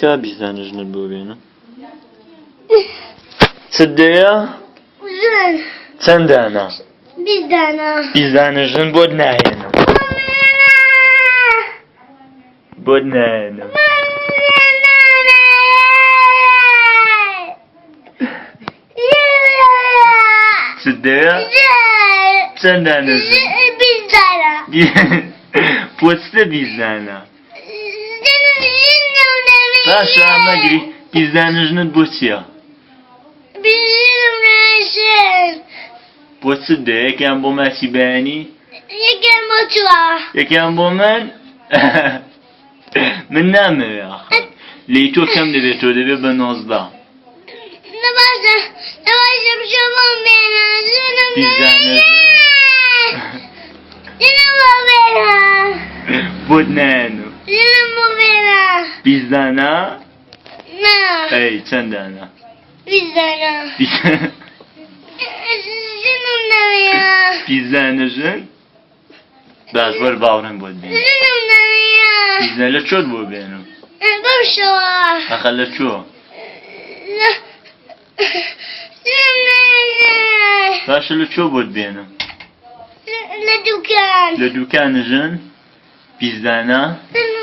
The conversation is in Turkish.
Ka bizden bu benim. Sıddıya? Zın. Sen de ana. Bizden. Bizden bu ne yani? Bu ne yani? Sıddıya? Sen de anasın. Bizden. Poçta bizden ana. Ben şu anda girip bizden bu ya. Bizim resim. Poçta de yakan bu mesibani. Yeken moçua. Yakan bu men. من نامه يا أخي ليتو كم دبيتو دبي بنوزدا نباشم شما بینا زنم Bizden زنم بینا بود نانو زنم بینا Bizden ha نه Ey sen de ana bizden زنم نبیا Bizden Baz var bağırın bu benim زنم نبیا Bizden çok bu benim بمشوا Akalla çok زنم نبیا Başlı çok bu benim لدكان Le dükkanın Bizden ha زنم